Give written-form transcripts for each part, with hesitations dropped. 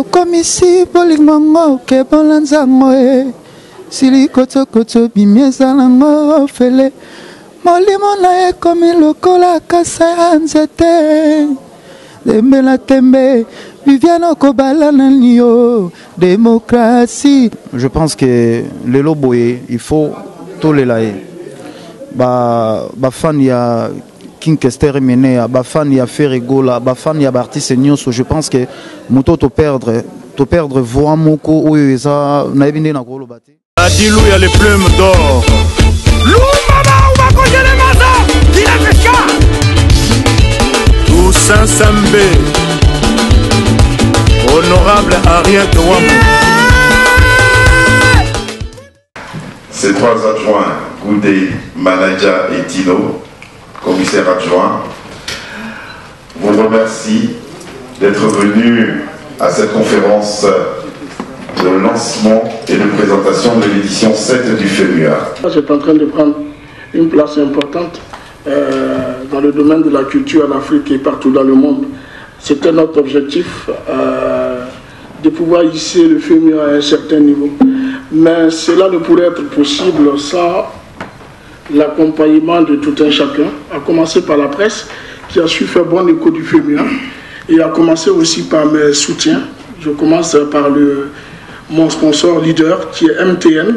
Bokomisi bolingongo ke bolanzango e sili koto koto bimieza nango fele molimo na ekomi lokola kasa ya nzete dembe na tembe Viviano Kobala Nio démocratie. Je pense que le loboye il faut tout les laïcs. Ba fan ya King Kester Mene, ba fan ya Ferregola, ba fan ya artiste nyonso. Je pense que moto to perdre voix moko oyo eza na ebinde na kolo bate. Adilou ya les plumes d'or. Lou mama ou va coller les mazas. Qui a fait ça? Toussaint Sambé. Honorable Ariel Touamou. Ces trois adjoints, Goudé, Manaja et Tino, commissaire adjoint, vous remercie d'être venus à cette conférence de lancement et de présentation de l'édition 7 du FEMUA. C'est en train de prendre une place importante dans le domaine de la culture en Afrique et partout dans le monde. C'était notre objectif de pouvoir hisser le FEMUA à un certain niveau. Mais cela ne pourrait être possible sans l'accompagnement de tout un chacun, à commencer par la presse qui a su faire bon écho du FEMUA et à commencer aussi par mes soutiens. Je commence par mon sponsor leader qui est MTN,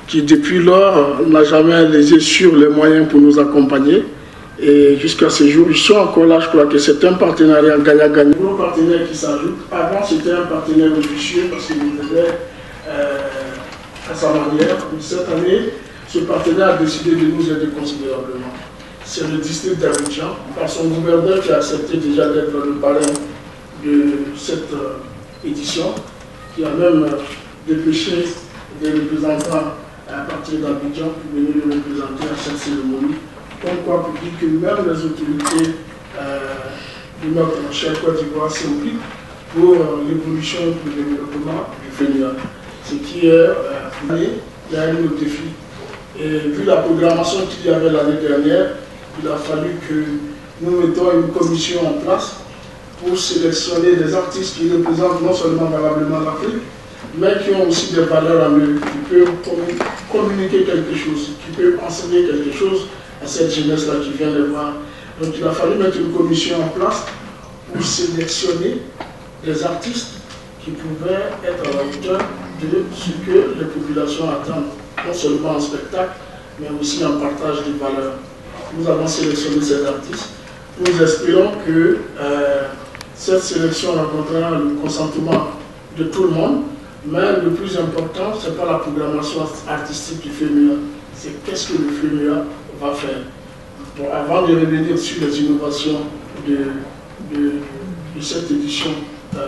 qui depuis lors n'a jamais lésé sur les moyens pour nous accompagner. Et jusqu'à ce jour, ils sont encore là. Je crois que c'est un partenariat gagnant-gagnant. Nos partenaires qui s'ajoutent. Avant, c'était un partenaire officieux parce qu'il faisait à sa manière. Cette année, ce partenaire a décidé de nous aider considérablement. C'est le district d'Abidjan, par son gouverneur qui a accepté déjà d'être le parrain de cette édition, qui a même dépêché des représentants à partir d'Abidjan pour venir le représenter à cette cérémonie. Comme quoi, pour dire que même les autorités de notre chère Côte d'Ivoire s'impliquent pour l'évolution et pour le développement du FEMUA. Ce qui est il y a eu le défi. Et vu la programmation qu'il y avait l'année dernière, il a fallu que nous mettions une commission en place pour sélectionner des artistes qui représentent non seulement valablement l'Afrique, mais qui ont aussi des valeurs en eux, qui peuvent communiquer quelque chose, qui peuvent enseigner quelque chose à cette jeunesse-là qui vient de voir. Donc il a fallu mettre une commission en place pour sélectionner des artistes qui pouvaient être à la hauteur de ce que les populations attendent, non seulement en spectacle, mais aussi en partage des valeurs. Nous avons sélectionné ces artistes. Nous espérons que cette sélection rencontrera le consentement de tout le monde, mais le plus important, ce n'est pas la programmation artistique du FEMUA, c'est qu'est-ce que le FEMUA va faire. Bon, avant de revenir sur les innovations de cette édition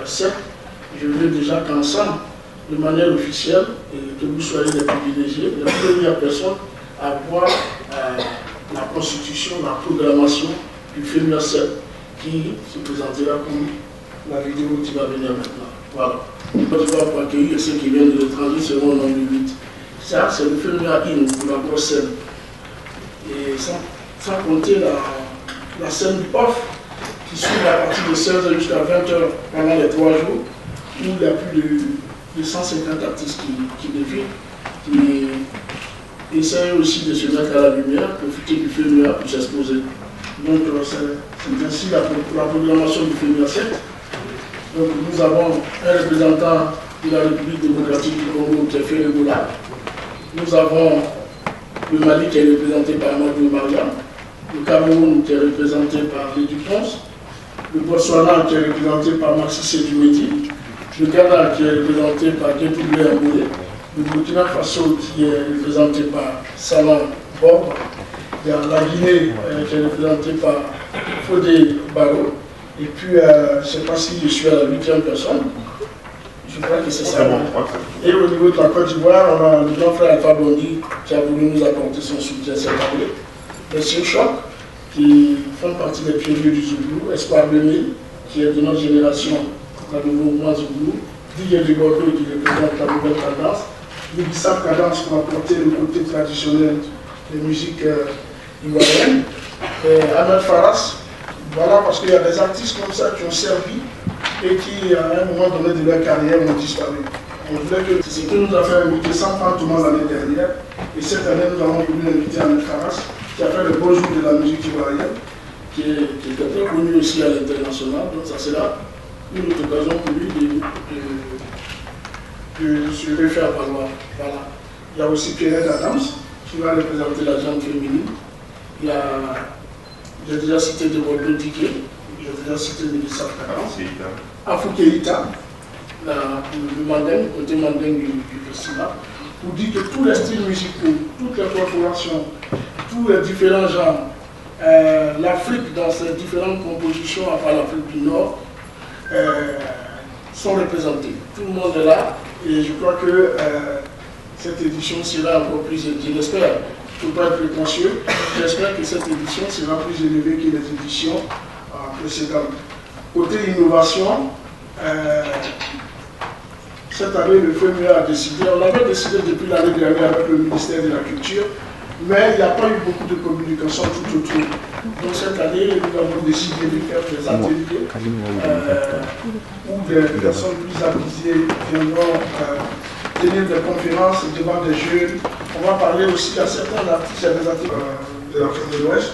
7, je veux déjà qu'ensemble, de manière officielle, et que vous soyez les privilégiés, les premières personnes à voir la constitution, la programmation du FEMUA 7 qui se présentera comme la vidéo qui va venir maintenant. Voilà. Je vais accueillir ceux qui viennent de l'étranger selon le nombre de 8. Ça, c'est le FEMUA IN pour la grosse scène. Et sans compter la scène off qui suit à partir de 16h jusqu'à 20h pendant les 3 jours, où il y a plus de 150 artistes qui défilent, qui essayent aussi de se mettre à la lumière, profiter du FEMUA pour s'exposer. Donc c'est ainsi la programmation du FEMUA 7. Donc nous avons un représentant de la République démocratique du Congo qui est Ferregola. Nous avons le Mali qui est représenté par Amadou Mariam, le Cameroun qui est représenté par Lédu Ponce, le Botswana qui est représenté par Maxi Sedumedi, le Ghana qui est représenté par Guétoulé Amboulé, le Burkina Faso qui est représenté par Salam Bob, il y a la Guinée qui est représentée par Fodé Baro, et puis je ne sais pas si je suis à la 8e personne, je crois que c'est ça. Et au niveau de la Côte d'Ivoire, on a le grand frère Alpha Bondi qui a voulu nous apporter son soutien cette année. Monsieur Choc, qui font partie des pionniers du Zoulou, Espoir 2000, qui est de notre génération dans le mouvement Zoulou, Didier de Bordeaux qui représente la nouvelle cadence, Libissab Cadence pour apporter le côté traditionnel des musiques ivoiriennes, et Ahmed Faras, voilà, parce qu'il y a des artistes comme ça qui ont servi et qui, à un moment donné de leur carrière, ont disparu. On voulait que c'est ce qui nous a fait inviter 100 Fantomas l'année dernière. Et cette année, nous avons voulu inviter Ahmed Faras, qui a fait le beau jour de la musique ivoirienne, qui est très connu aussi à l'international. Donc ça sera une autre occasion pour lui de se faire valoir. Voilà. Il y a aussi Pierrette Adams, qui va représenter la gente féminine. J'ai déjà cité de Bordeaux Diké, j'ai déjà cité Mélissa Ferrand, Afou Keïta, le mandingue, côté mandingue du festival, pour dire que tous les styles musicaux, toutes les corporations, tous les différents genres, l'Afrique dans ses différentes compositions, à part l'Afrique du Nord, sont représentés. Tout le monde est là et je crois que cette édition sera encore plus, je l'espère. Il ne faut pas être prétentieux. J'espère que cette édition sera plus élevée que les éditions précédentes. Côté innovation, cette année, le FEMUA a décidé, on avait décidé depuis l'année dernière avec le ministère de la Culture, mais il n'y a pas eu beaucoup de communication tout autour. Donc cette année, nous avons décidé de faire des ateliers où des personnes plus avisées viendront tenir des conférences devant des jeunes. On va parler aussi à certains artistes, à des artistes de l'Afrique de l'Ouest,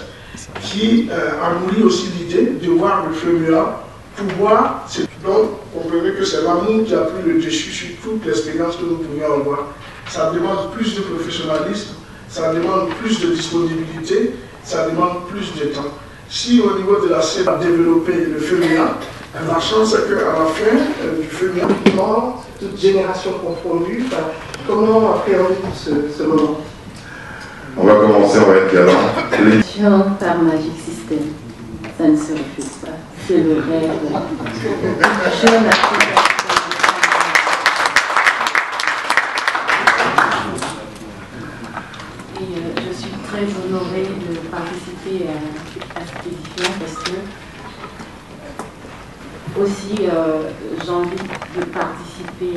qui a nourri aussi l'idée de voir le FEMUA pour voir. Donc, comprenez que c'est l'amour qui a pris le dessus sur toute l'expérience que nous pouvions avoir. Ça demande plus de professionnalisme, ça demande plus de disponibilité, ça demande plus de temps. Si au niveau de la scène, on a développé le FEMUA, la chance c'est qu'à la fin du FEMUA, toute génération confondue, comment appréhender ce moment? On va commencer, on va être galant. Par Magic System, ça ne se refuse pas. C'est le rêve. Jeune Africain. Et je suis très honorée de participer à cette édition parce que aussi j'ai envie de participer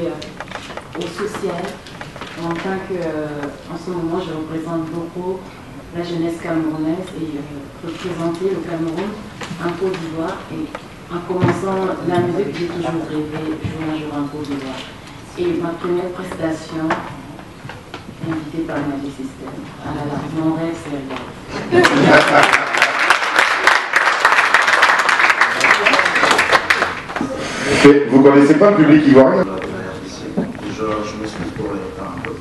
au social. En tant que, en ce moment, je représente beaucoup la jeunesse camerounaise et représenter le Cameroun en Côte d'Ivoire. Et en commençant la musique, j'ai toujours rêvé jouer un jour en Côte d'Ivoire. Et ma première prestation, invitée par Magic System. Ah là là, mon rêve, c'est réel. Vous connaissez pas le public ivoirien? Je m'excuse pour le retard un peu.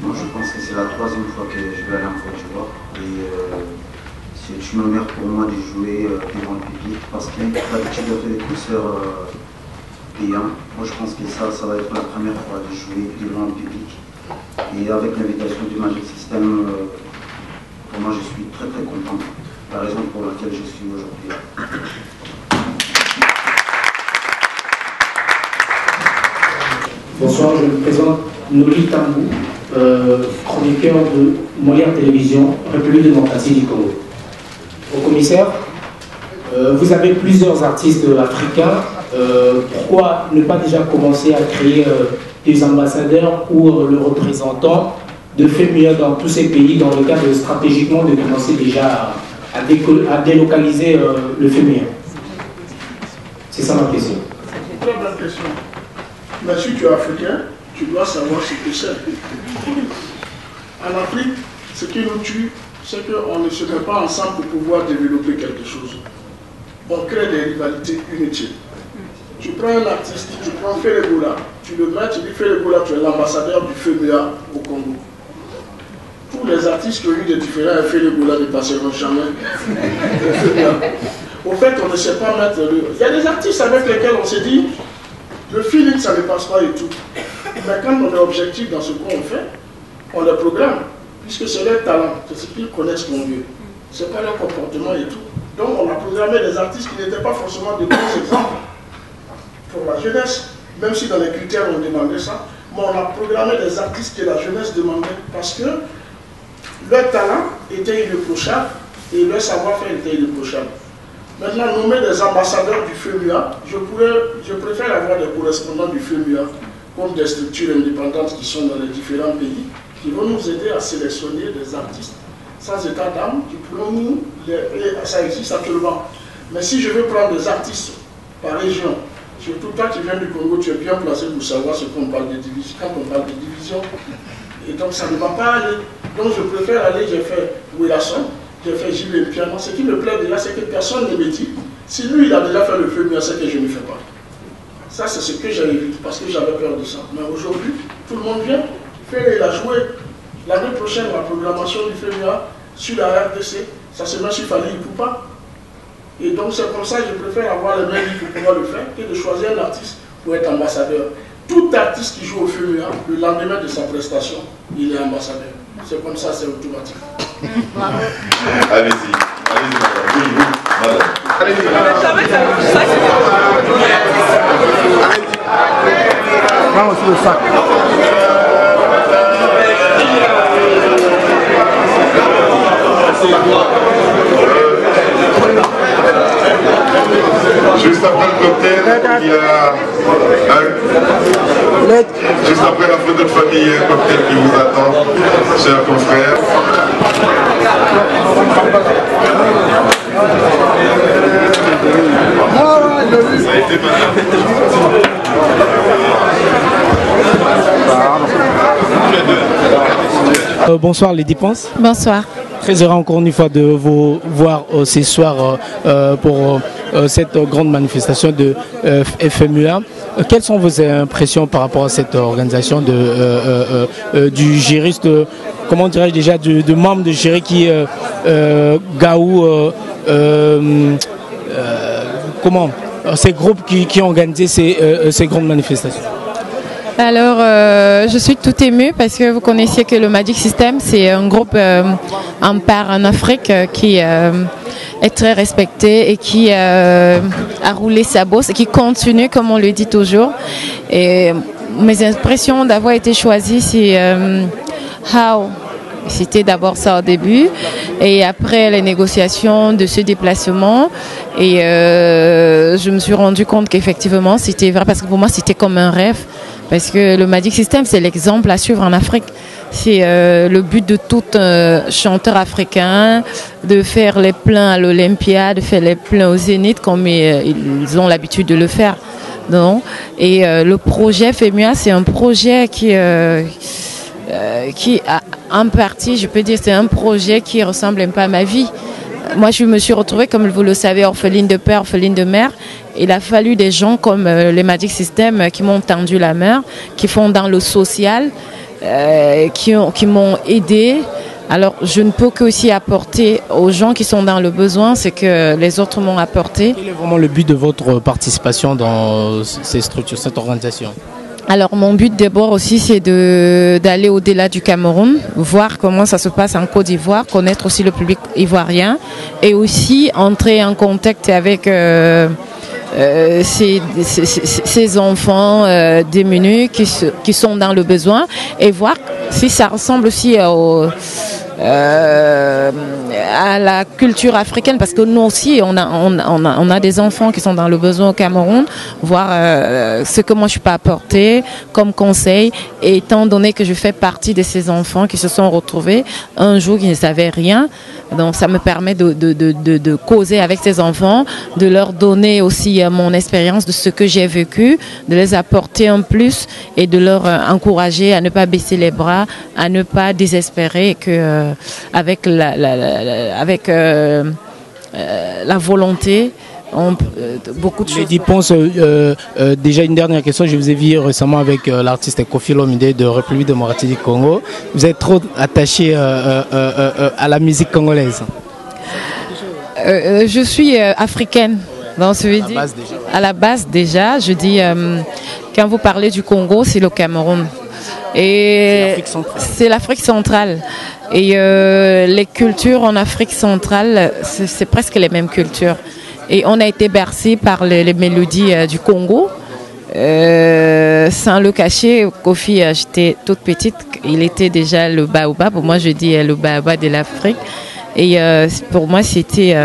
Moi, je pense que c'est la troisième fois que je vais aller en Côte d'Ivoire. Et c'est une honneur pour moi de jouer devant le public parce que d'habitude, je fais des concerts payants. Moi, je pense que ça va être la première fois de jouer devant le public. Et avec l'invitation du Magic System, pour moi, je suis très très content. La raison pour laquelle je suis aujourd'hui là. Bonsoir, je me présente Noli Tambou, chroniqueur de Moyen Télévision, République démocratique du Congo. Au commissaire, vous avez plusieurs artistes africains. Pourquoi ne pas déjà commencer à créer des ambassadeurs ou le représentant de FEMUA dans tous ces pays dans le cadre stratégiquement de commencer déjà à délocaliser le FEMUA? C'est ça ma question. Très bonne question. Mais si tu es africain, tu dois savoir ce que c'est. En Afrique, ce qui nous tue, c'est qu'on ne se met pas ensemble pour pouvoir développer quelque chose. On crée des rivalités inutiles. Tu prends un artiste, tu prends Ferregoula, tu le mets, tu dis Ferregoula, tu es l'ambassadeur du FEMUA au Congo. Tous les artistes qui ont eu des différents Ferregoula ne passeront jamais au FEMUA. Au fait, on ne sait pas mettre le... Il y a des artistes avec lesquels on s'est dit, le feeling, ça ne passe pas et tout. Mais quand on est objectif dans ce qu'on fait, on les programme, puisque c'est leur talent, c'est ce qu'ils connaissent mon Dieu. Ce n'est pas leur comportement et tout. Donc on a programmé des artistes qui n'étaient pas forcément de bons exemples pour la jeunesse, même si dans les critères on demandait ça, mais on a programmé des artistes que la jeunesse demandait parce que leur talent était irréprochable et leur savoir-faire était irréprochable. Maintenant, nommer des ambassadeurs du FEMUA, je préfère avoir des correspondants du FEMUA comme des structures indépendantes qui sont dans les différents pays, qui vont nous aider à sélectionner des artistes sans état d'âme, qui pourront nous... Ça existe actuellement. Mais si je veux prendre des artistes par région, Surtout toi qui viens du Congo, tu es bien placé pour savoir ce qu'on parle de division, quand on parle de division. Et donc ça ne va pas aller. Donc je préfère aller, j'ai fait Willasson, j'ai fait Gilles et Piano. Ce qui me plaît déjà, c'est que personne ne me dit, si lui il a déjà fait le feu, mieux c'est que je ne fais pas. Ça c'est ce que j'ai évité parce que j'avais peur de ça. Mais aujourd'hui, tout le monde vient, il a joué. L'année prochaine, la programmation du FEMIA sur la RDC, ça se met sur Fali Ipupa. Et donc c'est comme ça que je préfère avoir les mains libres pour pouvoir le faire que de choisir un artiste pour être ambassadeur. Tout artiste qui joue au FEMIA, le lendemain de sa prestation, il est ambassadeur. C'est comme ça, c'est automatique. Allez-y, allez-y, madame. Allez-y, Prends aussi le sac. Juste après le cocktail, il y a juste après la photo de famille, il y a un cocktail qui vous attend, chers confrères. Ça a été Bonsoir les dépenses. Bonsoir. Très heureux encore une fois de vous voir ce soir pour cette grande manifestation de FMUA. Quelles sont vos impressions par rapport à cette organisation du juriste, comment dirais-je déjà, de membre de jury qui Gaou, comment ces groupes qui ont organisé ces grandes manifestations? Alors, je suis tout émue parce que vous connaissiez que le Magic System, c'est un groupe en part en Afrique qui est très respecté et qui a roulé sa bosse et qui continue, comme on le dit toujours. Et mes impressions d'avoir été choisie, c'est c'était d'abord ça au début et après les négociations de ce déplacement et je me suis rendu compte qu'effectivement c'était vrai parce que pour moi c'était comme un rêve parce que le Magic System c'est l'exemple à suivre en Afrique. C'est le but de tout chanteur africain de faire les pleins à l'Olympia, de faire les pleins au Zénith comme ils ont l'habitude de le faire. Non. Et le projet FEMUA c'est un projet qui en partie, je peux dire, c'est un projet qui ressemble un peu à ma vie. Moi, je me suis retrouvée, comme vous le savez, orpheline de père, orpheline de mère. Il a fallu des gens comme les Magic System qui m'ont tendu la main, qui font dans le social, qui m'ont aidé. Alors, je ne peux qu'aussi apporter aux gens qui sont dans le besoin ce que les autres m'ont apporté. Quel est vraiment le but de votre participation dans ces structures, cette organisation ? Alors mon but d'abord aussi c'est d'aller au-delà du Cameroun, voir comment ça se passe en Côte d'Ivoire, connaître aussi le public ivoirien et aussi entrer en contact avec ces enfants démunis qui sont dans le besoin et voir si ça ressemble aussi à la culture africaine parce que nous aussi on a des enfants qui sont dans le besoin au Cameroun, voir ce que moi je peux apporter comme conseil et étant donné que je fais partie de ces enfants qui se sont retrouvés un jour qui ne savaient rien, donc ça me permet de causer avec ces enfants, de leur donner aussi mon expérience de ce que j'ai vécu, de les apporter un plus et de leur encourager à ne pas baisser les bras, à ne pas désespérer et que avec la volonté, beaucoup de choses. Je pense déjà une dernière question. Je vous ai vu récemment avec l'artiste Koffi Olomide de République démocratique du Congo. Vous êtes trop attaché à la musique congolaise? Je suis africaine. Donc, à la base déjà, je dis quand vous parlez du Congo, c'est le Cameroun. Et c'est l'Afrique centrale. Et les cultures en Afrique centrale, c'est presque les mêmes cultures. Et on a été bercé par les mélodies du Congo. Sans le cacher, Koffi, j'étais toute petite, il était déjà le baobab. Moi, je dis le baobab de l'Afrique. Et pour moi, c'était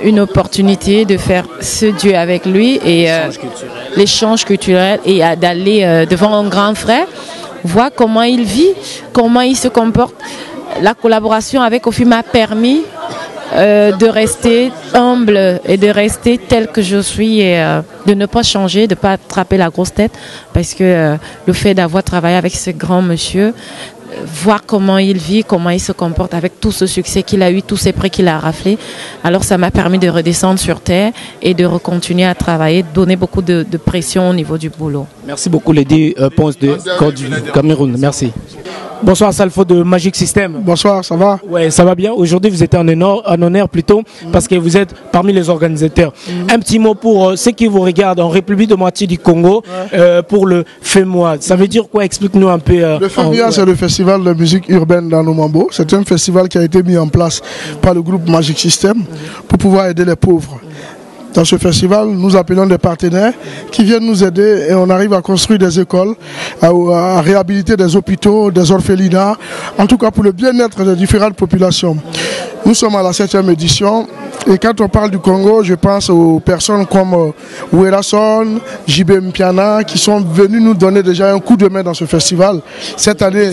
une opportunité de faire ce Dieu avec lui et l'échange culturel et d'aller devant un grand frère, voir comment il vit, comment il se comporte. La collaboration avec Koffi m'a permis de rester humble et de rester tel que je suis et de ne pas changer, de ne pas attraper la grosse tête, parce que le fait d'avoir travaillé avec ce grand monsieur, voir comment il vit, comment il se comporte avec tout ce succès qu'il a eu, tous ces prix qu'il a raflés. Alors ça m'a permis de redescendre sur terre et de continuer à travailler, donner beaucoup de pression au niveau du boulot. Merci beaucoup Lady Ponce de Cameroun, merci. Bonsoir Salfo de Magic System. Bonsoir, ça va? Ouais, ça va bien. Aujourd'hui vous êtes en honneur plutôt parce que vous êtes parmi les organisateurs. Un petit mot pour ceux qui vous regardent en République démocratique du Congo pour le FEMUA. Ça veut dire quoi? Explique-nous un peu. Le FEMUA, c'est le festival de musique urbaine d'Anoumambo. C'est un festival qui a été mis en place par le groupe Magic System pour pouvoir aider les pauvres. Dans ce festival, nous appelons des partenaires qui viennent nous aider et on arrive à construire des écoles, à réhabiliter des hôpitaux, des orphelinats, en tout cas pour le bien-être des différentes populations. Nous sommes à la 7e édition et quand on parle du Congo, je pense aux personnes comme Ouerason, JB Mpiana qui sont venus nous donner déjà un coup de main dans ce festival. Cette année,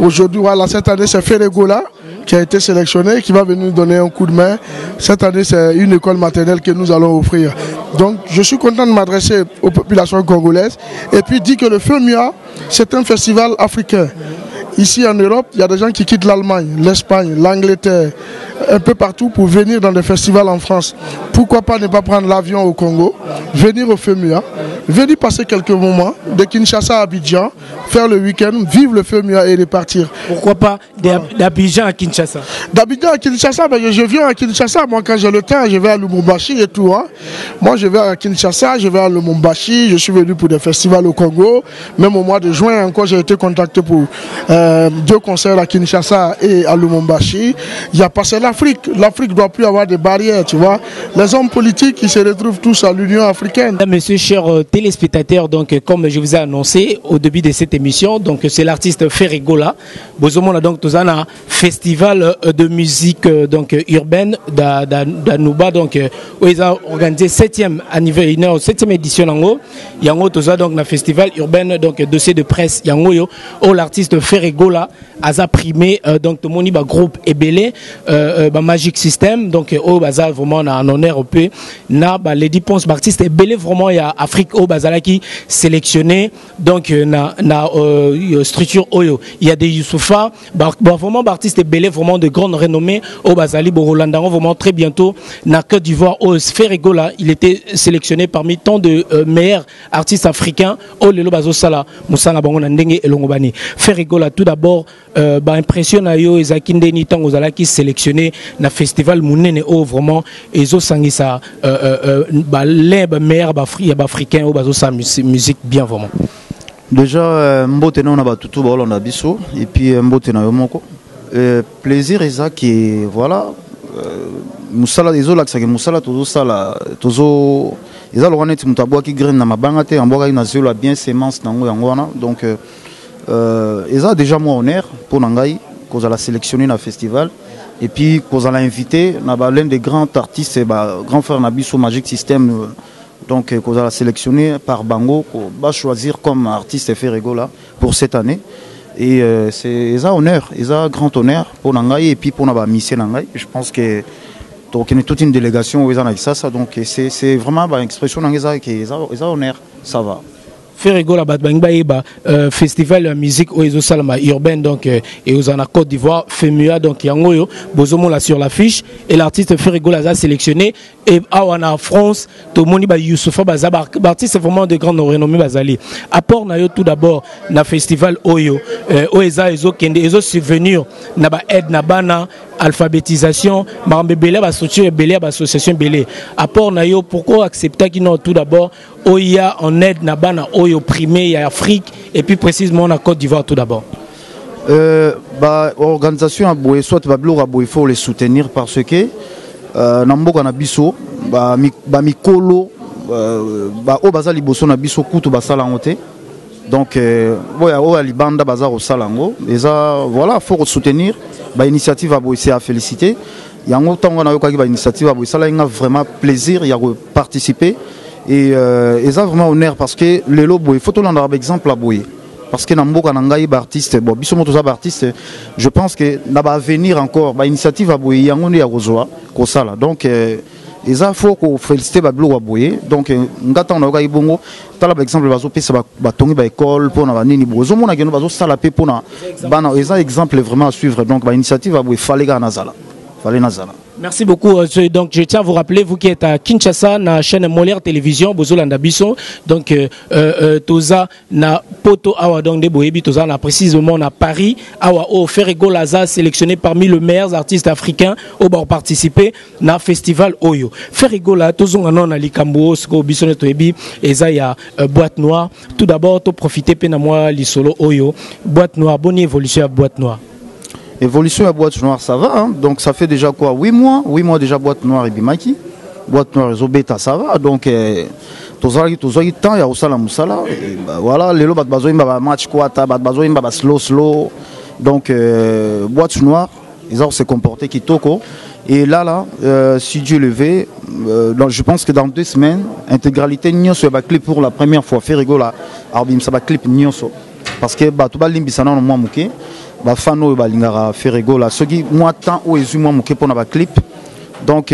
aujourd'hui, voilà, cette année c'est Ferregola qui a été sélectionné, qui va venir nous donner un coup de main. Cette année, c'est une école maternelle que nous allons offrir. Donc, je suis content de m'adresser aux populations congolaises et puis dire que le FEMUA, c'est un festival africain. Ici en Europe, il y a des gens qui quittent l'Allemagne, l'Espagne, l'Angleterre, un peu partout pour venir dans des festivals en France. Pourquoi pas ne pas prendre l'avion au Congo, venir au FEMUA, venir passer quelques moments de Kinshasa à Abidjan, faire le week-end, vivre le FEMUA et repartir. Pourquoi pas d'Abidjan à Kinshasa? D'Abidjan à Kinshasa, mais je viens à Kinshasa. Moi, quand j'ai le temps, je vais à Lubumbashi et tout. Hein. Moi, je vais à Kinshasa, je vais à Lubumbashi. Je suis venu pour des festivals au Congo. Même au mois de juin, encore, j'ai été contacté pour 2 concerts à Kinshasa et à Lubumbashi. Il n'y a pas, c'est l'Afrique. L'Afrique ne doit plus avoir de barrières, tu vois. Les hommes politiques, ils se retrouvent tous à l'Union africaine. Monsieur, chers téléspectateurs, donc, comme je vous ai annoncé au début de cette émission, donc c'est l'artiste Ferregola. Bozomona donc tous un festival de musique donc urbaine d'Anouba donc où ils ont organisé 7e anniversaire, 7e édition en yango tous donc na festival urbain donc dossier de presse yango yo où l'artiste Ferregola a primé donc tout moni ba groupe ebelé ba Magic System donc au bazar vraiment en honneur au peu na ba Lady Ponce artiste ebelé vraiment il y a Afrique au bazar qui sélectionné donc na structure oyo il y a des Youssoufa vraiment artistes belé vraiment de grande renommée au Bazali Borolandango vraiment très bientôt na Côte d'Ivoire au Ferregola il était sélectionné parmi tant de meilleurs artistes africains au lelo bazo sala musanga bango na ndenge elongobani Ferregola tout d'abord impressionne yo ezakinde ni tango zala qui sélectionné na festival munene au vraiment ezo sangisa les meilleurs africains au bazo sa musique bien vraiment. Déjà, mbote na batutu ba Hollande biso et puis mbote na yomoko. Plaisir eza qui voilà musala dezo laksa ke musala tozo sala tozo eza lo wana ti mutabwa ki graine na mabanga te amboka na zelo bien semence nango yango wana donc eza déjà moi honneur pour nangai cause la sélectionner na festival et puis cause la invité na ba l'un des grands artistes ba grand frère na biso Magic System. Donc, qu'on a sélectionné par Bango, qu'on va choisir comme artiste Ferregola pour cette année. Et c'est un honneur, c'est un grand honneur pour Nangaï et puis pour la mission Nangaï. Je pense que donc il y a toute une délégation où ils ont ça, donc c'est vraiment une expression Nangaï qui est un honneur, ça va. Ferregola Batbangbaïba festival musique oizo salama urbaine donc et aux en Côte d'Ivoire FEMUA donc yangoyo bozomo là sur l'affiche et l'artiste Ferregola a sélectionné et en France tout moni ba Youssoufa Bazabar artiste vraiment de grande renommée bazali apport na yo tout d'abord na festival oyo oeza ezo kende ezo subvenir na ba aide na bana alphabétisation marambé belé ba structure belé ba association belé apport na yo pourquoi accepter qui non tout d'abord oya en aide na bana oyo primé ya Afrique et puis précisément na Côte d'Ivoire tout d'abord. Organisation à Boé soit Bablo à Boé il faut les soutenir parce que namboka na biso mikolo o bazali boso na biso kutu basala ngote donc boya o libanda bazar au salango déjà voilà faut soutenir initiative à Boé c'est à féliciter yango tango na yo ka initiative à Boé ça là vraiment plaisir il y a participer et ça vraiment honneur parce que le lobo il faut tout l'en exemple à Boé parce que Namboka Nangaï artiste bon biso moto artiste je pense que na va venir encore ba initiative à boyer yangondi ya kozoa ko sala donc eza faut ko féliciter ba bilo wa boyer donc ngata on a ibongo tala par exemple bazo pesa ba tongi ba école pour na ba nini bozo mona keno bazo sala pe pour na bana eza exemple vraiment à suivre donc ba initiative à boyer fallait ga nazala fallait nazala. Merci beaucoup. Donc, je tiens à vous rappeler, vous qui êtes à Kinshasa, na chaîne Molière Télévision, Bozolanda Bisson. Donc, Toza na Poto Awa donc de Boebi, Toza na précisément à Paris, Awa au Ferrego Laza, sélectionné parmi les meilleurs artistes africains au bord participer na festival Oyo. Ferrego la Tozon anon na Likambo, Sko Bisson et Toebi, Eza ya Boîte Noire. Tout d'abord, to profiter pe na moi li solo Oyo. Boîte Noire, bonne évolution à Boîte Noire. Évolution à Boîte Noire, ça va, hein? Donc ça fait déjà quoi 8 mois déjà Boîte Noire et Bimaki. Boîte Noire et Beta, ça va. Donc, tous les temps, il y a Osala Moussala. Voilà, les lots, bat match quoi, bat slow. Donc, Boîte Noire, ils ont se comporté qui toko. Et là, si Dieu le veut, je pense que dans 2 semaines, intégralité Nyonso va clip pour la première fois. Fait rigoler, Arbim, ça va clip Nyonso. Parce que tout le monde a moins mouké. Bafano balingara ferego la soki moi temps ou ezuma moké pour na ba clip donc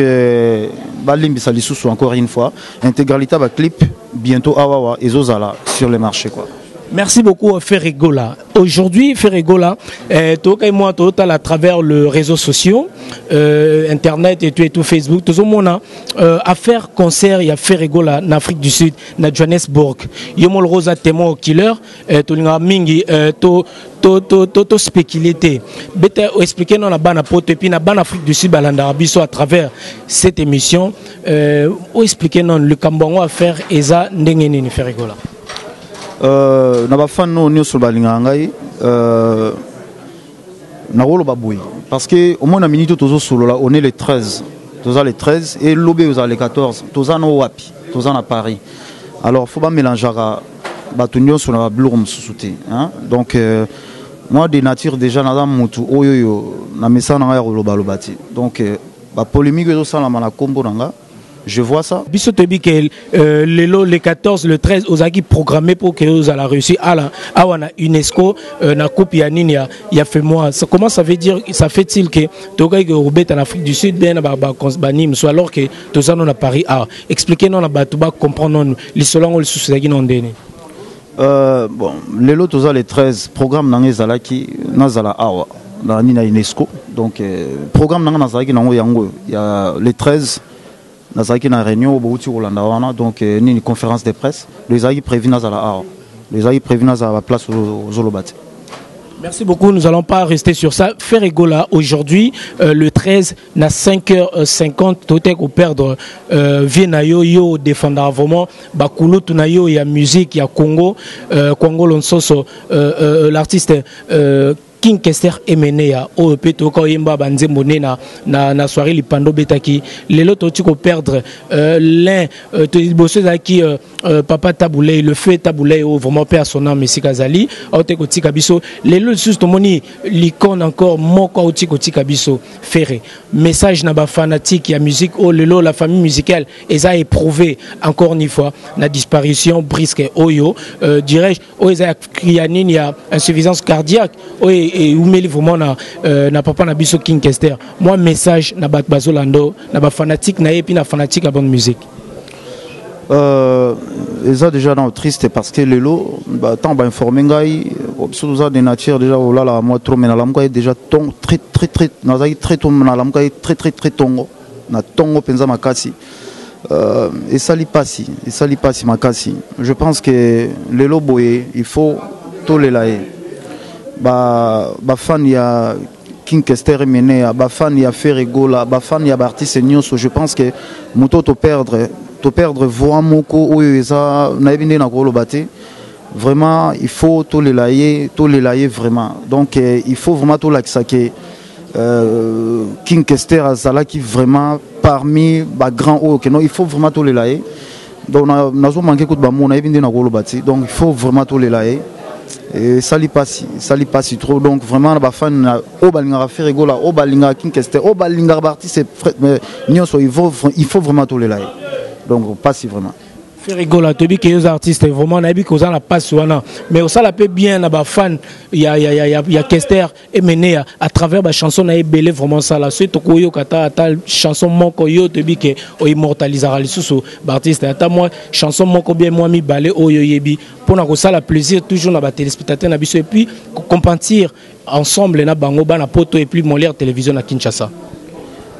balimbi salisusu encore une fois intégralité ba clip bientôt awawa ezozala sur le marché quoi. Merci beaucoup Ferregola. Aujourd'hui Ferregola toi et moi tout à travers le réseaux sociaux internet et tout Facebook tout le monde à faire concert il y a Ferregola en Afrique du Sud na Johannesburg yomol rosa témoin killer to linga mingi to spéculité beta expliquer non na bana poto et puis na bana Afrique du Sud balanda biso à travers cette émission expliquer non le Kambongo à faire eza ndenge nini Ferregola. Na ba fan no nyo sur balinga ngai na rolo baboui parce que au moins na minute tozo solo là on est les 13 toza les 13 et lobé aux les 14 toza no wapi toza na Paris alors faut pas mélanger ba tunyo sur na blum souté hein donc moi de nature déjà na mutu oyoyo na mesana ngai rolo balobati donc ba polémique zo sala na kombo nanga. Je vois ça. Biso te dit que les 14, le 13, aux acquis programmés pour que vous allez réussir à la UNESCO, na coupe yanini ya fait moi. Comment ça veut dire, ça fait-il que Toga que Robert en Afrique du Sud bien banim soit alors que tout ça non à Paris a expliquez-nous na batuba comprendre les selon le souci non déni. Bon, les lots tous les 13 programmes dans les alaki nazala awa dans nina UNESCO. Donc programme dans nazalaki nango yango il y a les 13 dans une réunion au donc une conférence de presse les aïe prévu dans la place aux Zolobati. Merci beaucoup, nous n'allons pas rester sur ça. Ferregola aujourd'hui le 13 na 5h50 tout est qu'on perdre Vienayo yo défendre vraiment Bakulu tunayo il y a musique il y a Congo Congo Lonsoso l'artiste King Kester Emenea au peto ko yemba banzembo na soirée lipando betaki lelo toti ko perdre l'un to bosser qui papa Taboulé le fait Taboulé au vraiment père son âme Messi Kazali au te ko tika biso lelo juste moni l'icône encore moko au tika biso ferré message na ba fanatique ya musique oh lelo la famille musicale eza éprouvé encore une fois la disparition brisque oyo dirais-je o eza krianine ya insuffisance cardiaque et où met vraiment na papa na biso King Kester moi message na bat bazolando na ba fanatique na et puis na fanatique à bonne musique ils ont déjà dans triste parce que les lots tant ba informer ngai surtout des nature déjà oh là moi trop mais na lamka déjà ton très nazaki très ton na lamka très tongo na tongo penza makasi et ça li passi makasi je pense que les lots boye il faut tous les laïcs ba fan ya King Kester mené ba fan ya Ferregola ba fan ya artiste nyonso je pense que moto to perdre voix moko oyo ça na ebinde na ko lobate vraiment il faut tous les layer vraiment donc il faut vraiment tout l'accès que King Kester azala qui vraiment parmi ba grand oyo que non il faut vraiment tous les layer donc nazo manquer coup de ba mon na ebinde na ko lobate donc il faut vraiment tous les layer. Et ça lui passe trop donc vraiment la fan au balinga Ferregola au balinga King Kester au balinga artiste il faut vraiment tous les lives donc pas si vraiment Ferrigola, tu dis que les artistes vraiment n'habit qu'aux la passe mais au ça la peut bien na fan il y a Kester et mené à travers la chanson na belé vraiment ça là c'est to yo kata ta chanson moko yo te dis que o immortalisera les sous artiste ata moi chanson moko bien moi mi balé o yo yebi pour na ko ça la plaisir toujours na ba téléspectateur na biso et puis compatir ensemble na bango bana poto et puis Molière télévision à Kinshasa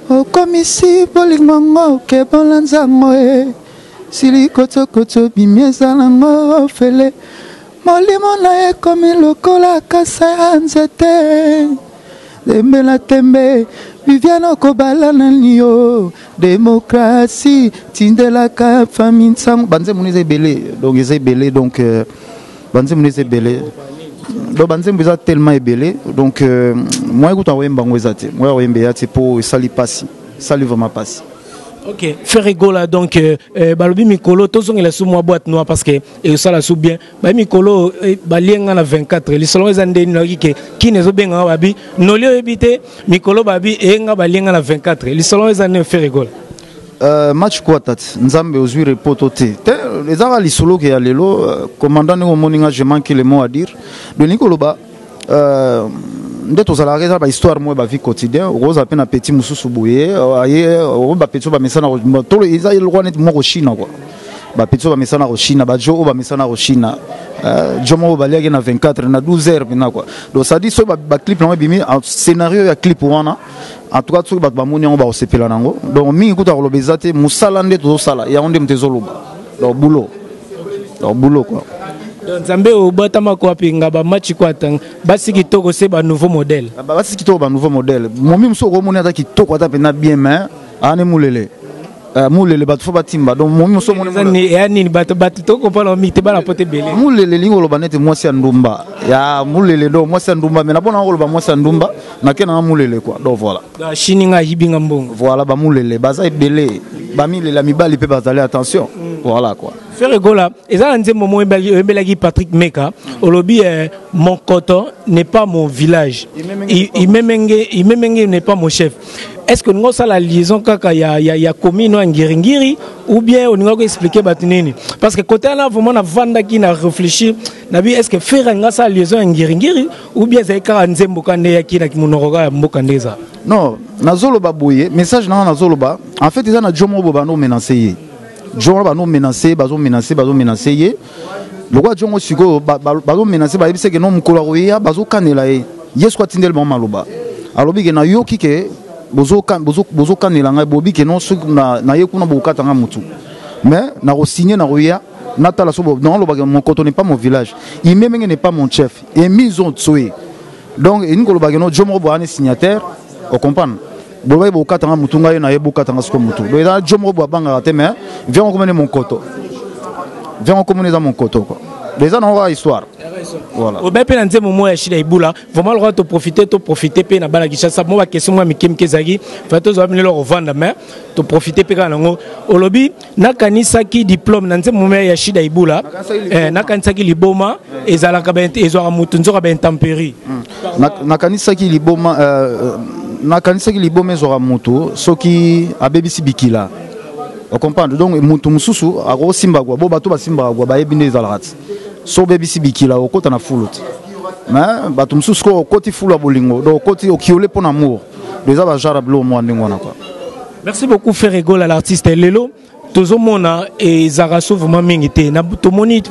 o komisi bolingo ke bolanzango Sili koto koto bimieza nango fele Molimo na ekomi lokola kasa ya nzete Dembe na tembe Viviano kobala na niyo Démocratie Tindelaka famille nsango Banze mounise belé donc ils belé donc banze mounise belé donc banze mounise tellement belé donc moi écoute wemba ngwezate moi wembe yate pour sali passi sali vraiment passi. Ok, Ferrigola donc balobi mikolo tozong la sous moi boîte noire parce que et ça la sous bien ba mikolo balienga na 24 les salons ezande ni ki nezo benga babi nolio ebité mikolo babi e nga balienga na 24 les salons ezande Ferrigola match quoi tat nzambe ozwi repotote les ara lisolo ke ya lelo commandant ngo moninga je manque les mots à dire de Nikolo ba nde tozala reza ba histoire moi ba vie quotidien roza pe na petit mususu boye aye ba petit ba mesana tolo eza le roi net mo ko China quoi ba petit ba mesana ko China ba jo ba mesana ko China jomo ba lege na 24 na 12h bina quoi donc ça dit so ba clip na bimi scénario ya clip wana en tout cas tout ba moni on ba osepela nango donc mingi kuta ko lobezate musala nde to sala ya onde mtezoloba donc boulot quoi. Donc Zambé au Batama quoi pinga ba match quoi tang basi kitoko c'est ba nouveau modèle. Ba basi kitoko ba nouveau modèle. Moi même so ko moni ata kitoko ata pena bien mais ane mulele. Mulele ba fo batimba donc moi même so moni ni yani batu to ko pala mi te ba la pote belé. Mulele lingo lo banete moi si ndumba. Ya mulele do moi si ndumba mais na bona ko lo ba moi si ndumba na kena mulele quoi. Donc voilà. Da shininga hibinga mbongo. Voilà ba mulele baza belé. Ba milele mibali pe bazale attention. Voilà quoi. Ferrigola, et ça un moment où Patrick Meka, au lobby mon coton n'est pas mon village. Il m'aime n'est pas mon chef. Est-ce que nous avons la liaison quand il y a commis nous en Ngiringiri ou bien on nous a expliqué Batunini? Parce que côté là vraiment na vanda qui n'a réfléchi, nabi est-ce que faire la liaison en Ngiringiri ou bien c'est quand Nzembo Kande qui na kimonoroga mbokandeza? Non, nazolo babouye message na nazolo ba. En fait ils ont na jomo bobano menacé. Jomo ba no menacé, bazo menacé. Le roi Jomo Siko bazo menacé ba yebise que non mukolo roya bazo kanela e. Yes kwa tindel mama loba. Alobi ke na yoki ke bozo kanela ngai bobi ke non na yekuna bokata nga mutu. Mais na ko signer na roya natala so non loba ke mon coton n'est pas mon village. Il même n'est pas mon chef. Et mis on tsoé. Donc il ngolo ba ke non Jomo bo ane signataire, on comprend. Bolay bo katanga mutunga na yebo katanga sko mutu. Do ida jomo bo banga te mais viens on connaît mon coton. Viens on communiser mon coton quoi. Déjà on va histoire. Voilà. Au ben pe nanze momo ya shida ibula, vraiment le droit de profiter pe na bala Kinshasa. Moi question moi mikim kezagi, fa to zo amene le revendre mais to profiter pe kana ngo. Olobi na kanisa ki diplôme nanze momo ya shida ibula. Na kanisa ki liboma ezalaka ben ezwa mutu nzoka ben tempéri. Na kanisa ki liboma nakanisa ki libome zora moto soki abebisi bikila on comprend donc moto mususu ako simba kwa bo bato ba simba kwa ba yebinde zalati so bebisi bikila okota na fulot mais bato mususu ko koti fulu bolingo donc koti okiole pour amour déjà ba jara blo mo ndingona quoi. Merci beaucoup Ferrigola l'artiste lelo tozomona et zaraso vraiment mingité na tomoni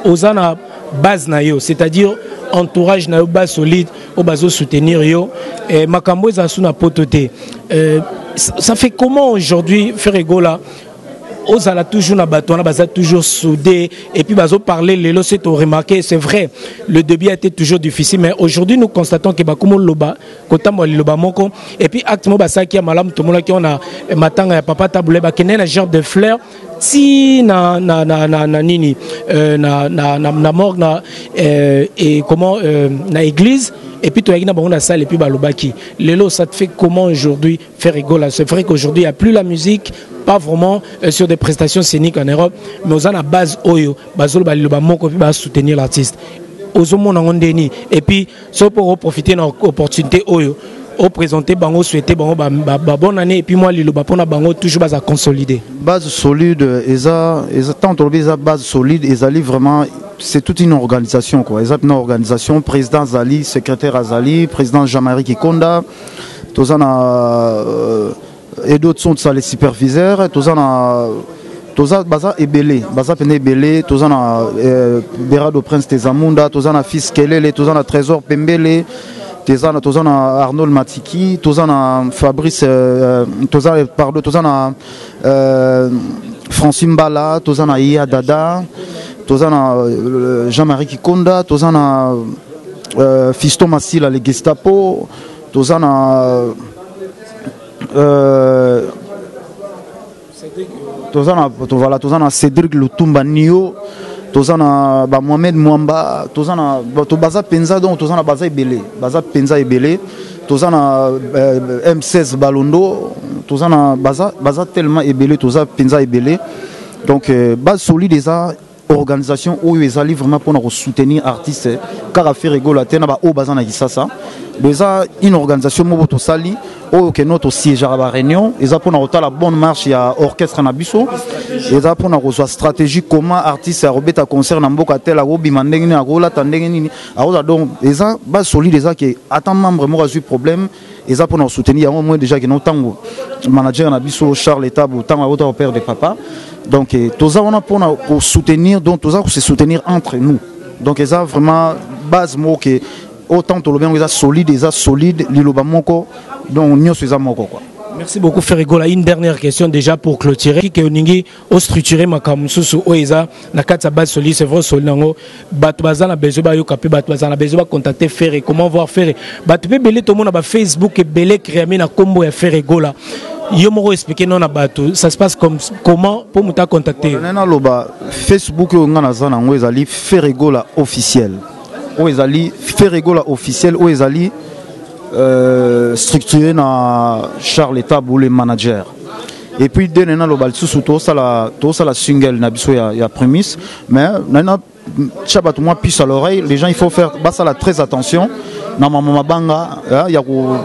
ozana base na yo c'est-à-dire entourage na base solide au bazo soutenir yo et makambo za suna pototé ça fait comment aujourd'hui Ferrigola Ozala toujours na bateau, baza toujours soudé et puis bazo parler les c'est remarqué c'est vrai le début a été toujours difficile mais aujourd'hui nous constatons que bakumo loba kotambo loba moko et puis actement basaki ya malam tomola ki on a matanga ya papa tabule ba kenena genre de fleurs si na nini na mort na et comment na église et puis tu as dans la salle et puis balobaki lelo ça te fait comment aujourd'hui Ferrigola? C'est vrai qu'aujourd'hui il n'y a plus la musique pas vraiment sur des prestations scéniques en Europe mais on a la base oyo bazolo baloba moko puis ba soutenir l'artiste ozomo na ngondeni et puis so pour profiter de l'opportunité oyo au présenter bango souhaiter bango bonne année et puis moi lilo ba pona bango toujours base à consolider. Base solide eza tant eza base solide ezali vraiment c'est toute une organisation quoi. Eza une organisation président Zali, secrétaire Azali, président Jean-Marie Kikonda, tozana et d'autres sont les superviseurs, tozana toza baza ebele baza pene ebele tozana Berado Prince Tezamunda, tozana fils Kelele, tozana Trésor Pembele, tozana Arnold Matiki, tozana Fabrice tozana Francine Bala, tozana Iya Dada, tozana Jean-Marie Kikonda, tozana Fiston Massila le Gestapo, tozana tozana Cédric Lutumba Nio, tozana Mohamed Mwamba, tozana baza penza donc tozana baza ebele, tozana M16 Balondo, tozana baza tellement ebele, toza penza ebele. Donc base solide eza organisation où ils allaient vraiment pour soutenir artistes car faire rigoler tena ba o bazana kisasa déjà une organisation moboto sali au que notre siège à la réunion ils a pour la bonne marche il y a orchestre na biso ils a pour la stratégie comment artiste a robeta concert na mboka tel a obi mandengini na rola tandengini a donc ils a base solide déjà qui attend membre mo eu problème ils a pour nous soutenir au moins déjà que non tango manager na biso Charles Etabou tango au père de papa. Donc, tous on a pour soutenir, donc tous se soutenir entre nous. Donc, ils ont vraiment base mot que autant tout le bien, ils ont solide, l'ilobam moko, donc nous sommes moko quoi. Merci beaucoup Ferregola. Une dernière question déjà pour clôturer. Qui est au structuré makamususu oeza na kata base solide c'est vrai solingo batu bazana besoin ba yokape batu bazana besoin contacter Ferre comment voir Ferre batu pe belé tout le monde ba Facebook et belé créer na combo ya Ferregola. Yo moko expliquer non na batu ça se passe comment pour muta contacter na loba Facebook ngana zana ngo ezali Ferregola officiel o ezali Ferregola officiel o ezali structuré na Charles Etabou le manager et puis dès nena loba sous to ça la single na biso ya prémisse mais nana chabat moi puce à l'oreille les gens il faut faire ça la très attention na mama banga ya ko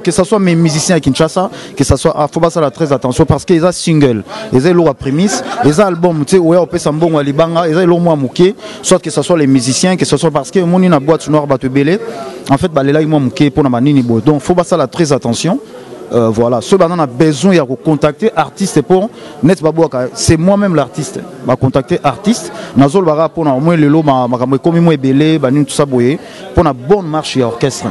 que ce soit mes musiciens à Kinshasa, que ce soit faut pas ça très attention parce qu'ils ont single, ils ont leur prémisse, ils ont album, tu sais ouais on peut s'embongo à libanga, ils ont leur moi mouké, soit que ce soit les musiciens, que ce soit parce que mon na boîte noire batu belé, en fait bah les là ils m'ont mouké pour na manini bo, donc faut pas ça très attention. Voilà, ceux qui ont besoin de contacter artiste pour net babouaka, c'est moi-même l'artiste. Va contacter artiste, nazol bara pour au moins le lot ma comme moi belé, banin tout ça boyer pour une bonne marche et orchestre.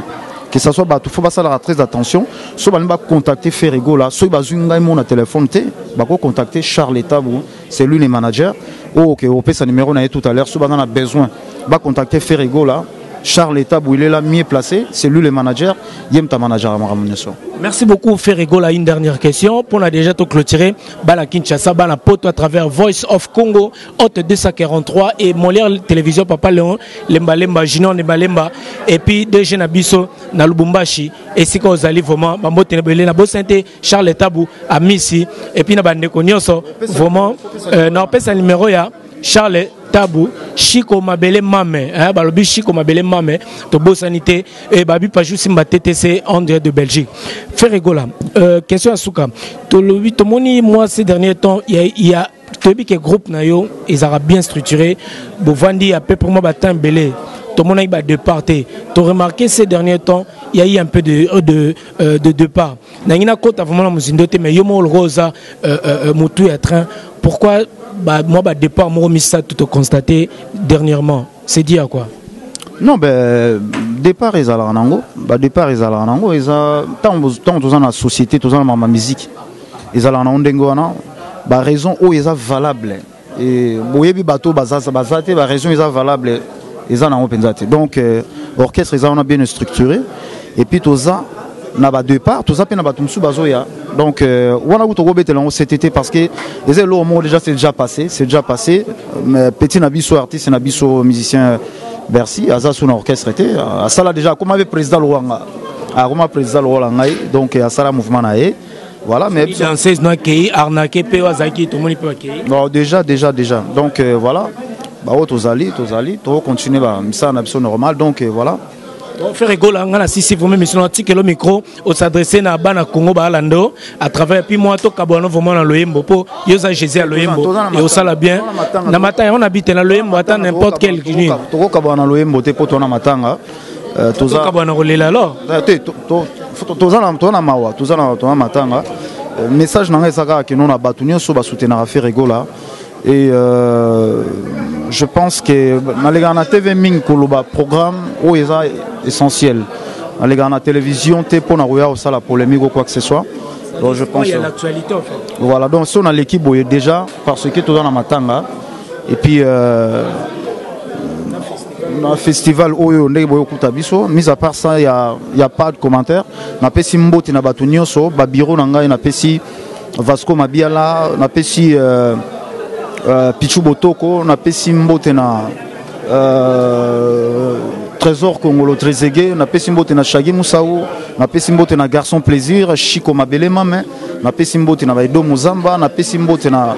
Que ça soit il faut pas ça très attention soit on va contacter Ferregola soit bazunga mon téléphone té va contacter Charles Etabou c'est lui le manager OK on peut sa numéro na tout à l'heure soit on a besoin va contacter Ferregola Charles Etabou il est là mieux placé c'est lui le manager yem ta manager à Maramuneso. Merci beaucoup Ferregola. Une dernière question pour la déjà tout clôturer bala Kinshasa bala poto à travers Voice of Congo hôte 243 et Molière télévision Papa Léon Lemba Junior Lemba et puis deux jeunes abisso na Lubumbashi et si qu'on allait vraiment bambote nebele na bosante Charles Etabou à Missi et puis na bande konyoso vraiment na pesa numéro ya Charles Tabou, Chico Mabele Mame, balobi Chico Mabele Mame, to Bosanité et babi pas juste ma TTC en direct de Belgique. Ferregola, question à Souka. To le 8 moni moi ces derniers temps il y a que groupe nayo ils ont bien structuré. Bovandi a peu pour moi batin belé. Tout le monde a départ. Tu as remarqué ces derniers temps, il y a eu un peu de départ. Nangina kota vraiment la muzindote mais yomo rosa mutu ya train. Pourquoi moi départ moi mis ça tout constaté dernièrement. C'est dit à quoi? Non départ ils allaient en ango. Départ ils allaient en ango. Ils a tant dans la société, tous dans ma musique. Ils allaient en ondengo ana. Raison où ils sont valables. Et boyebi bateau bazate raison ils sont valables. Ils ont donc l'orchestre ils ont bien structuré et puis tout ça n'a pas départ tout ça peine pas tout bazoya donc on a eu robé cet été parce que les éléments déjà c'est déjà passé mais petit nabiso artiste nabiso musicien Bercy à ça son orchestre était à ça là déjà comme avait président Luanga donc à ça la mouvement naé voilà mais danseuse non qui arnaqué pe wazaki tout le monde peut accueillir non déjà donc voilà bah tous allez continuer ça en option normale donc voilà Bon, faire rigolo, on a si vous même sur le micro, on s'adresse à Bana Congo Balando à travers puis moi to Kabano vraiment dans Loyembo pour Yosa Jésus à Loyembo et au sala bien. Na matin on habite dans Loyembo à n'importe quel qui nuit. To Kabano Loyembo te poto na matanga. To Kabano Rolela alors. To na mawa, to na matanga. Message na saka que nous na batunyo so ba soutenir faire rigolo. Et je pense que dans les TV Ming Koloba programme où est essentiel. Dans les télévision t'es pour n'avoir aussi la polémique ou quoi que ce soit. Donc je pense. Il y a l'actualité en fait. Voilà donc si on a l'équipe déjà parce que tout dans la matanga et puis un festival où on est beaucoup tabiso. Mis à part ça il y a pas de commentaires. Na pesi mboti na batunyo so ba bureau nanga na pesi Vasco Mabiala na pesi Pichu Botoko, na pesi mbote na Trésor Congolo Trezege, na pesi mbote na Shagi Moussaou, na pesi mbote na Garçon Plaisir, Chico Mabele Mame, na pesi mbote na Baido Muzamba, na pesi mbote na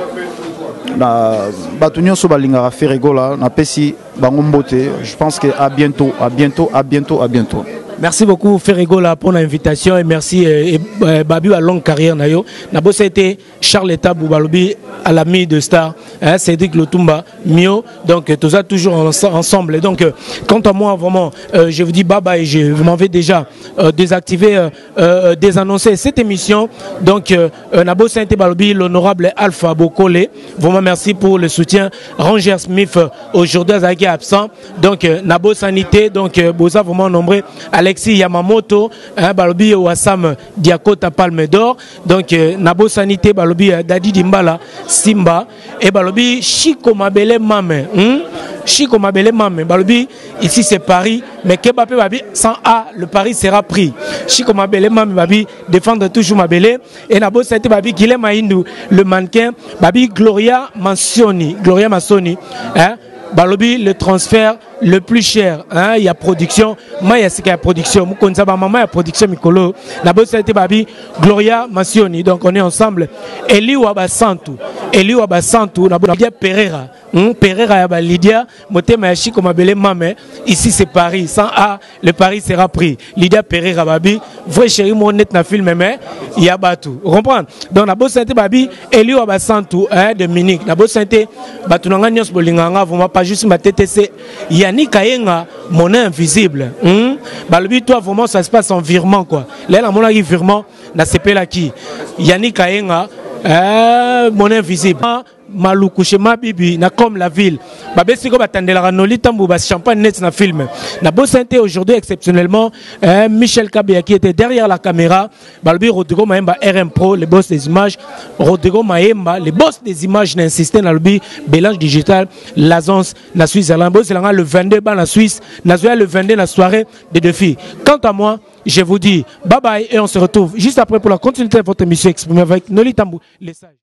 Batunyo so balinga faire rigola, na pesi bango mbote. Je pense que à bientôt, à bientôt, à bientôt, à bientôt. Merci beaucoup Ferrigola pour l'invitation et merci Babu à longue carrière nayo. Nabo c'était Charles Etabou Balobi à l'ami de Star, Cédric Lotumba, Mio. Donc tout ça toujours ensemble. Et donc quant à moi vraiment je vous dis bye bye. Je m'en vais déjà désactiver, désannoncer cette émission. Donc Nabo Sainte Balobi, l'honorable Alpha Bokole. Vraiment merci pour le soutien. Ranger Smith aujourd'hui qui est absent. Donc Nabo Sanité. Donc Boza vraiment nombreux. Alexis Yamamoto, Balobi Wassam Diakota Palme d'Or, donc Nabo Sanité, Balobi Dadi Dimbala, Simba, et Balobi Chico Mabele Mame. Chico Mabele Mame, Balobi, ici c'est Paris, mais Kebape Babi, sans A, le Paris sera pris. Chico Mabele Mame, Babi, défendre toujours Mabele, et Nabo Sanité, Babi, Guilhem Maïndou, le mannequin, Babi Gloria Massoni, Balobi, le transfert le plus cher, il y a production, moi il y a production, maman il y a production Mikolo, Nabo Santé Babi, Gloria Massioni, donc on est ensemble. Eli Wabasantu, Nabo Lydia Pereira, Pereira Yaba Lydia, Motema Yashi comme Abele Mame, ici c'est Paris, sans A, le Paris sera pris. Lydia Pereira Babi, vrai chéri mon net na film mais il y a batou, comprendre. Donc Nabo Santé Babi, Eli Wabasantu, de Munich, Nabo Santé, Batunanga Nyos Bolinganga, vraiment pas juste ma TTC, Yannick Kayenga, monnaie invisible. Balobi, toi, vraiment, ça se passe en virement, quoi. Là, mon virement, na CP là qui. Yannick Kayenga, monnaie invisible. Maluku chez ma bibi na comme la ville babé siko batandela ranoli tambu bas champagne net na film na Beau Santé aujourd'hui exceptionnellement Michel Kabia qui était derrière la caméra Balbi Rodrigo Maemba RM Pro le boss des images Rodrigo Maemba le boss des images n'insistait na lobby Bélange Digital l'agence na Suisse le 22 ban la Suisse na le 22 la soirée des défis. Quant à moi je vous dis bye bye et on se retrouve juste après pour la continuité de votre émission exprimée avec Noli Tambu les sages.